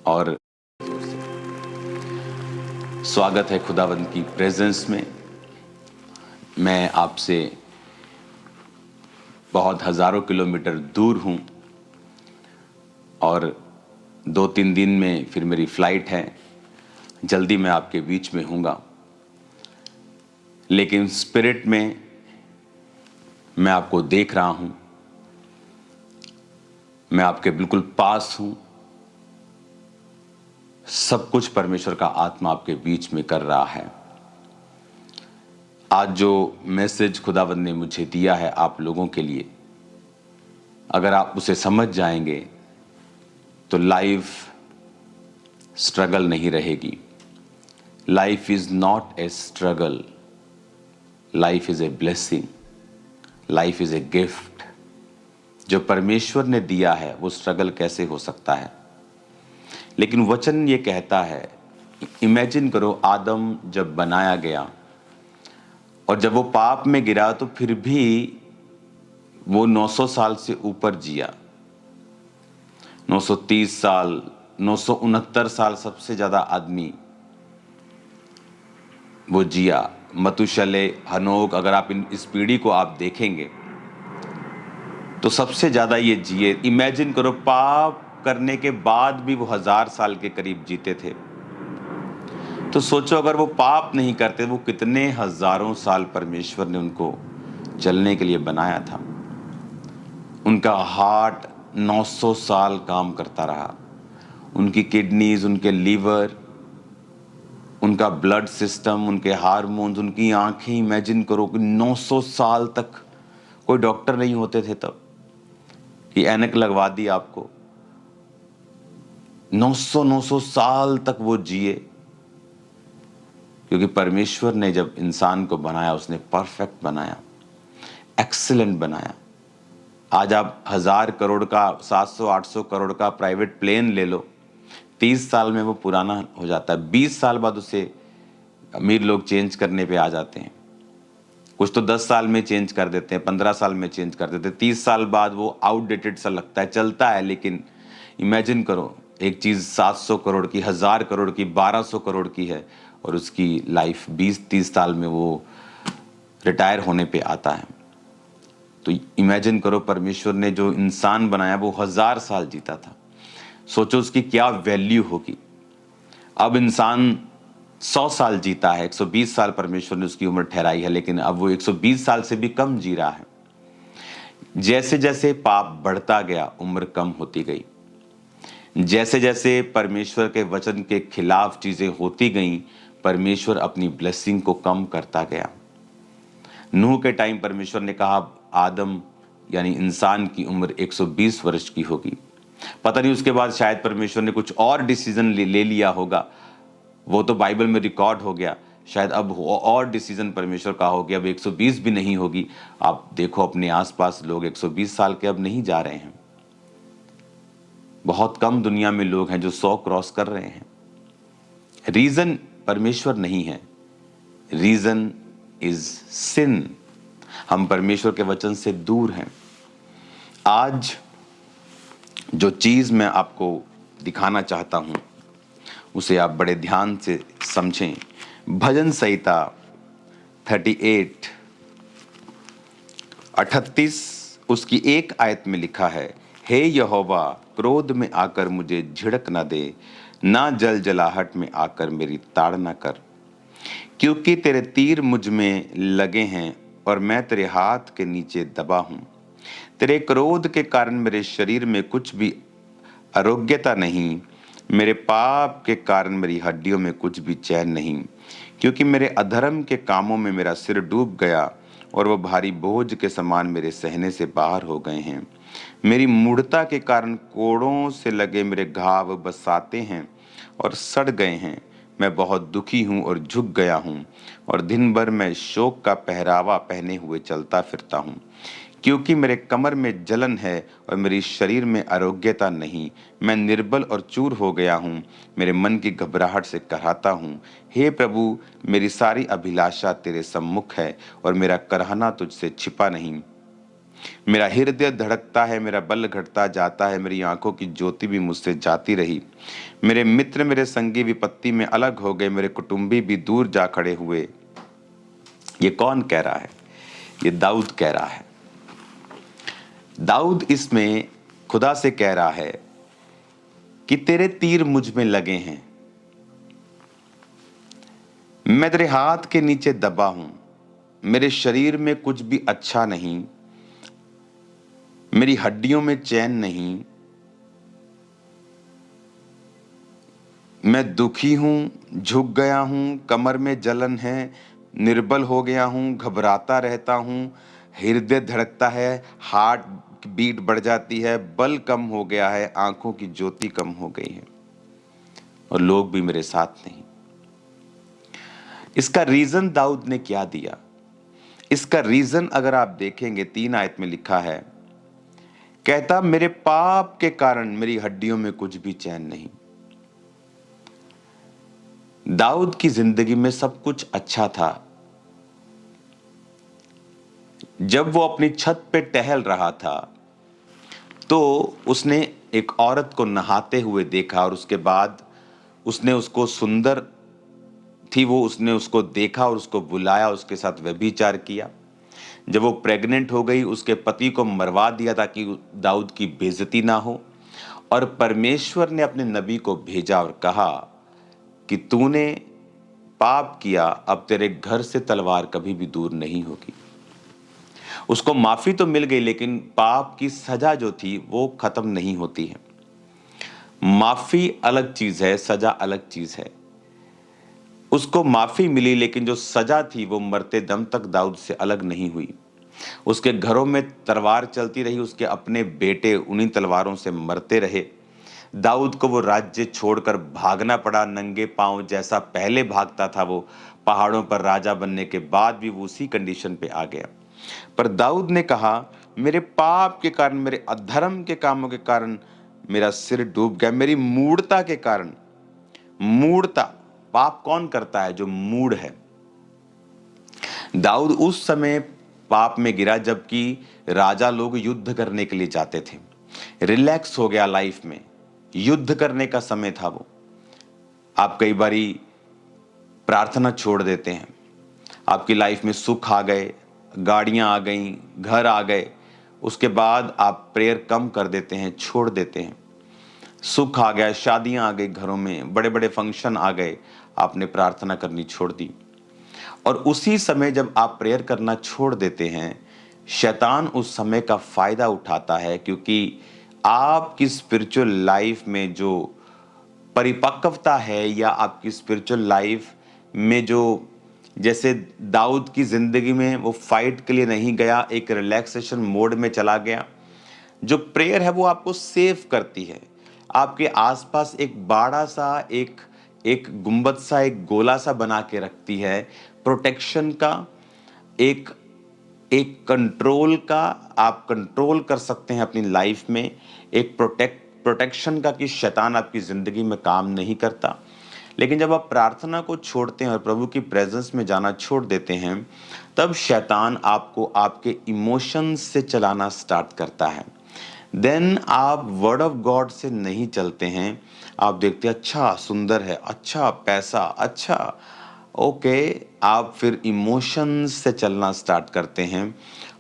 और स्वागत है खुदावंद की प्रेजेंस में। मैं आपसे बहुत हज़ारों किलोमीटर दूर हूं और 2-3 दिन में फिर मेरी फ्लाइट है। जल्दी मैं आपके बीच में हूँगा, लेकिन स्पिरिट में मैं आपको देख रहा हूँ। मैं आपके बिल्कुल पास हूँ। सब कुछ परमेश्वर का आत्मा आपके बीच में कर रहा है। आज जो मैसेज खुदावंद ने मुझे दिया है आप लोगों के लिए, अगर आप उसे समझ जाएंगे तो लाइफ स्ट्रगल नहीं रहेगी। Life is not a struggle, life is a blessing, life is a gift. जो परमेश्वर ने दिया है वो स्ट्रगल कैसे हो सकता है? लेकिन वचन ये कहता है, इमेजिन करो आदम जब बनाया गया और जब वो पाप में गिरा तो फिर भी वो 900 साल से ऊपर जिया। 930 साल, 969 साल सबसे ज्यादा आदमी वो जिया। मतुशले, हनोक, अगर आप इस पीढ़ी को आप देखेंगे तो सबसे ज्यादा ये जिए। इमेजिन करो पाप करने के बाद भी वो 1000 साल के करीब जीते थे। तो सोचो अगर वो पाप नहीं करते, वो कितने हजारों साल परमेश्वर ने उनको चलने के लिए बनाया था। उनका हार्ट 900 साल काम करता रहा, उनकी किडनीज, उनके लीवर, उनका ब्लड सिस्टम, उनके हार्मोन्स, उनकी आंखें। इमेजिन करो कि 900 साल तक कोई डॉक्टर नहीं होते थे तब कि ऐनक लगवा दी आपको। 900 साल तक वो जिए, क्योंकि परमेश्वर ने जब इंसान को बनाया उसने परफेक्ट बनाया, एक्सीलेंट बनाया। आज आप 1000 करोड़ का, 700-800 करोड़ का प्राइवेट प्लेन ले लो, 30 साल में वो पुराना हो जाता है। 20 साल बाद उसे अमीर लोग चेंज करने पे आ जाते हैं। कुछ तो 10 साल में चेंज कर देते हैं, 15 साल में चेंज कर देते हैं। 30 साल बाद वो आउटडेटेड सा लगता है, चलता है। लेकिन इमेजिन करो एक चीज 700 करोड़ की, 1000 करोड़ की, 1200 करोड़ की है और उसकी लाइफ 20-30 साल में वो रिटायर होने पे आता है। तो इमेजिन करो परमेश्वर ने जो इंसान बनाया वो 1000 साल जीता था। सोचो उसकी क्या वैल्यू होगी। अब इंसान 100 साल जीता है, 120 साल परमेश्वर ने उसकी उम्र ठहराई है, लेकिन अब वो 120 साल से भी कम जी रहा है। जैसे जैसे पाप बढ़ता गया उम्र कम होती गई। जैसे जैसे परमेश्वर के वचन के खिलाफ चीजें होती गईं, परमेश्वर अपनी ब्लेसिंग को कम करता गया। नूह के टाइम परमेश्वर ने कहा आदम यानी इंसान की उम्र 120 वर्ष की होगी। पता नहीं उसके बाद शायद परमेश्वर ने कुछ और डिसीजन ले लिया होगा, वो तो बाइबल में रिकॉर्ड हो गया। शायद अब और डिसीजन परमेश्वर का हो गया, अब 120 भी नहीं होगी। आप देखो अपने आसपास लोग 120 साल के अब नहीं जा रहे हैं। बहुत कम दुनिया में लोग हैं जो 100 क्रॉस कर रहे हैं। रीजन परमेश्वर नहीं है, रीजन इज सिन। हम परमेश्वर के वचन से दूर हैं। आज जो चीज मैं आपको दिखाना चाहता हूं उसे आप बड़े ध्यान से समझें। भजन संहिता 38 उसकी एक आयत में लिखा है, हे यहोवा क्रोध में आकर मुझे झिड़क न दे, ना जल जलाहट में आकर मेरी ताड़ न कर। क्योंकि तेरे तीर मुझ में लगे हैं और मैं तेरे हाथ के नीचे दबा हूं। तेरे क्रोध के कारण मेरे शरीर में कुछ भी आरोग्यता नहीं, मेरे पाप के कारण मेरी हड्डियों में कुछ भी चैन नहीं। क्योंकि मेरे अधर्म के कामों में मेरा सिर डूब गया और वह भारी बोझ के समान मेरे सहने से बाहर हो गए हैं। मेरी मूढ़ता के कारण कोड़ों से लगे मेरे घाव बसाते हैं और सड़ गए हैं। मैं बहुत दुखी हूँ और झुक गया हूँ और दिन भर मैं शोक का पहरावा पहने हुए चलता फिरता हूँ। क्योंकि मेरे कमर में जलन है और मेरी शरीर में आरोग्यता नहीं। मैं निर्बल और चूर हो गया हूँ, मेरे मन की घबराहट से कराहता हूँ। हे प्रभु, मेरी सारी अभिलाषा तेरे सम्मुख है और मेरा कराहना तुझसे छिपा नहीं। मेरा हृदय धड़कता है, मेरा बल घटता जाता है, मेरी आंखों की ज्योति भी मुझसे जाती रही। मेरे मित्र मेरे संगी विपत्ति में अलग हो गए, मेरे कुटुंबी भी दूर जा खड़े हुए। ये कौन कह रहा है? ये दाऊद कह रहा है। दाऊद इसमें खुदा से कह रहा है कि तेरे तीर मुझ में लगे हैं, मैं तेरे हाथ के नीचे दबा हूं, मेरे शरीर में कुछ भी अच्छा नहीं, मेरी हड्डियों में चैन नहीं, मैं दुखी हूं, झुक गया हूं, कमर में जलन है, निर्बल हो गया हूं, घबराता रहता हूं, हृदय धड़कता है, हार्ट बीट बढ़ जाती है, बल कम हो गया है, आंखों की ज्योति कम हो गई है और लोग भी मेरे साथ नहीं। इसका रीजन दाऊद ने क्या दिया? इसका रीजन अगर आप देखेंगे 3 आयत में लिखा है, कहता मेरे पाप के कारण मेरी हड्डियों में कुछ भी चैन नहीं। दाऊद की जिंदगी में सब कुछ अच्छा था। जब वो अपनी छत पे टहल रहा था तो उसने एक औरत को नहाते हुए देखा और उसके बाद उसने उसको सुंदर थी वो, उसने उसको देखा और उसको बुलाया, उसके साथ व्यभिचार किया। जब वो प्रेग्नेंट हो गई, उसके पति को मरवा दिया ताकि दाऊद की बेइज्जती ना हो, और परमेश्वर ने अपने नबी को भेजा और कहा कि तूने पाप किया, अब तेरे घर से तलवार कभी भी दूर नहीं होगी। उसको माफी तो मिल गई, लेकिन पाप की सजा जो थी वो खत्म नहीं होती है। माफी अलग चीज है, सजा अलग चीज है। उसको माफी मिली, लेकिन जो सजा थी वो मरते दम तक दाऊद से अलग नहीं हुई। उसके घरों में तलवार चलती रही, उसके अपने बेटे उन्हीं तलवारों से मरते रहे। दाऊद को वो राज्य छोड़कर भागना पड़ा नंगे पांव, जैसा पहले भागता था वो पहाड़ों पर राजा बनने के बाद भी वो उसी कंडीशन पे आ गया। पर दाऊद ने कहा मेरे पाप के कारण, मेरे अधर्म के कामों के कारण मेरा सिर डूब गया, मेरी मूढ़ता के कारण। मूढ़ता, पाप कौन करता है? जो मूढ़ है। दाऊद उस समय पाप में गिरा जबकि राजा लोग युद्ध करने के लिए जाते थे। रिलैक्स हो गया लाइफ में, युद्ध करने का समय था वो। आप कई बारी प्रार्थना छोड़ देते हैं, आपकी लाइफ में सुख आ गए, गाड़ियां आ गई, घर आ गए, उसके बाद आप प्रेयर कम कर देते हैं, छोड़ देते हैं। सुख आ गया, शादियां आ गई, घरों में बड़े बड़े फंक्शन आ गए, आपने प्रार्थना करनी छोड़ दी। और उसी समय जब आप प्रेयर करना छोड़ देते हैं, शैतान उस समय का फायदा उठाता है, क्योंकि आपकी स्पिरिचुअल लाइफ में जो परिपक्वता है या आपकी स्पिरिचुअल लाइफ में जो, जैसे दाऊद की जिंदगी में वो फाइट के लिए नहीं गया, एक रिलैक्सेशन मोड में चला गया। जो प्रेयर है वो आपको सेव करती है, आपके आसपास एक बाड़ा सा, एक एक गुंबद सा, एक गोला सा बना के रखती है, प्रोटेक्शन का, एक एक कंट्रोल का। आप कंट्रोल कर सकते हैं अपनी लाइफ में, एक प्रोटेक्शन का, कि शैतान आपकी जिंदगी में काम नहीं करता। लेकिन जब आप प्रार्थना को छोड़ते हैं और प्रभु की प्रेजेंस में जाना छोड़ देते हैं, तब शैतान आपको आपके इमोशंस से चलाना स्टार्ट करता है। देन आप वर्ड ऑफ गॉड से नहीं चलते हैं। आप देखते हैं अच्छा सुंदर है, अच्छा पैसा, अच्छा ओके, आप फिर इमोशंस से चलना स्टार्ट करते हैं।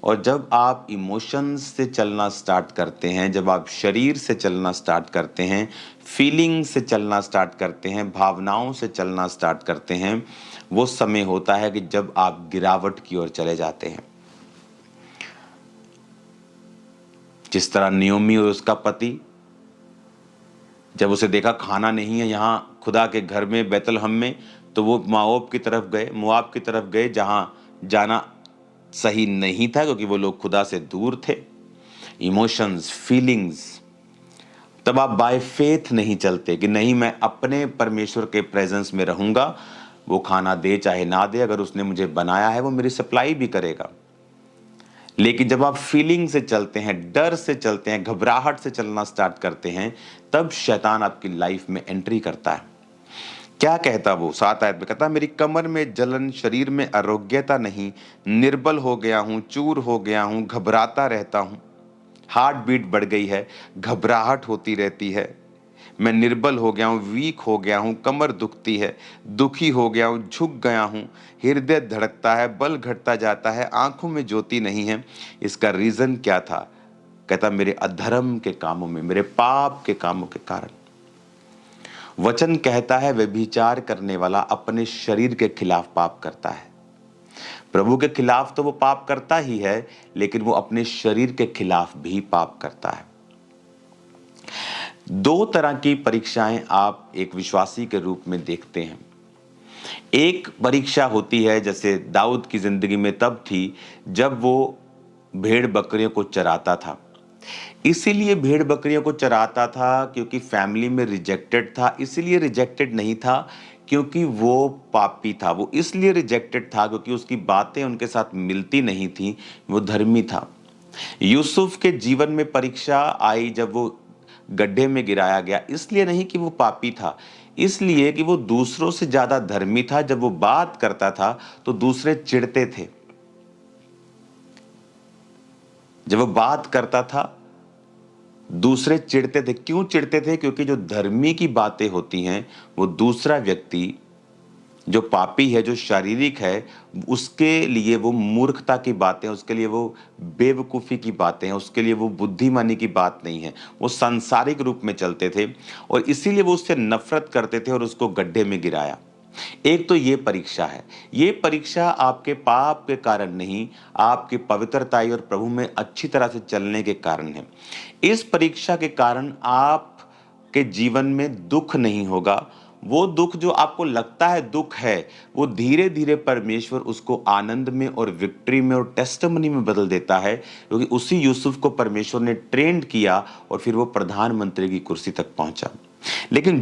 और जब आप इमोशंस से चलना स्टार्ट करते हैं, जब आप शरीर से चलना स्टार्ट करते हैं, फीलिंग से चलना स्टार्ट करते हैं, भावनाओं से चलना स्टार्ट करते हैं, वो समय होता है कि जब आप गिरावट की ओर चले जाते हैं। जिस तरह नियोमी और उसका पति, जब उसे देखा खाना नहीं है यहाँ खुदा के घर में बैतलहम में, तो वो मोआब की तरफ गए, जहाँ जाना सही नहीं था क्योंकि वो लोग खुदा से दूर थे। Emotions, feelings. तब आप बाय फेथ नहीं चलते कि नहीं मैं अपने परमेश्वर के प्रेजेंस में रहूंगा, वो खाना दे चाहे ना दे, अगर उसने मुझे बनाया है वो मेरी सप्लाई भी करेगा। लेकिन जब आप फीलिंग से चलते हैं, डर से चलते हैं, घबराहट से चलना स्टार्ट करते हैं, तब शैतान आपकी लाइफ में एंट्री करता है। क्या कहता वो 7 आयत में, कहता मेरी कमर में जलन, शरीर में आरोग्यता नहीं, निर्बल हो गया हूँ, चूर हो गया हूँ, घबराता रहता हूँ। हार्ट बीट बढ़ गई है, घबराहट होती रहती है, मैं निर्बल हो गया हूँ, वीक हो गया हूँ, कमर दुखती है, दुखी हो गया हूँ, झुक गया हूँ, हृदय धड़कता है, बल घटता जाता है, आंखों में ज्योति नहीं है। इसका रीजन क्या था? कहता मेरे अधर्म के कामों में, मेरे पाप के कामों के कारण। वचन कहता है व्यभिचार करने वाला अपने शरीर के खिलाफ पाप करता है। प्रभु के खिलाफ तो वो पाप करता ही है, लेकिन वो अपने शरीर के खिलाफ भी पाप करता है। दो तरह की परीक्षाएं आप एक विश्वासी के रूप में देखते हैं। एक परीक्षा होती है जैसे दाऊद की जिंदगी में तब थी जब वो भेड़ बकरियों को चराता था। इसीलिए भेड़ बकरियों को चराता था क्योंकि फैमिली में रिजेक्टेड था, इसीलिए रिजेक्टेड नहीं था क्योंकि वो पापी था, वो इसलिए रिजेक्टेड था क्योंकि उसकी बातें उनके साथ मिलती नहीं थी, वो धर्मी था। यूसुफ के जीवन में परीक्षा आई जब वो गड्ढे में गिराया गया, इसलिए नहीं कि वो पापी था, इसलिए कि वो दूसरों से ज्यादा धर्मी था। जब वो बात करता था तो दूसरे चिढ़ते थे, जब वो बात करता था दूसरे चिढ़ते थे। क्यों चिढ़ते थे? क्योंकि जो धर्मी की बातें होती हैं वो दूसरा व्यक्ति जो पापी है, जो शारीरिक है, उसके लिए वो मूर्खता की बातें, उसके लिए वो बेवकूफ़ी की बातें हैं, उसके लिए वो बुद्धिमानी की बात नहीं है। वो सांसारिक रूप में चलते थे और इसीलिए वो उससे नफरत करते थे और उसको गड्ढे में गिराया। एक तो ये परीक्षा है, ये परीक्षा आपके पाप के कारण नहीं, आपकी पवित्रताई और प्रभु में अच्छी तरह से चलने के कारण है। इस परीक्षा के कारण आपके जीवन में दुख नहीं होगा। वो दुख जो आपको लगता है दुख है, वो धीरे धीरे परमेश्वर उसको आनंद में और विक्ट्री में और टेस्टिमनी में बदल देता है, क्योंकि उसी यूसुफ को परमेश्वर ने ट्रेंड किया और फिर वो प्रधानमंत्री की कुर्सी तक पहुंचा। लेकिन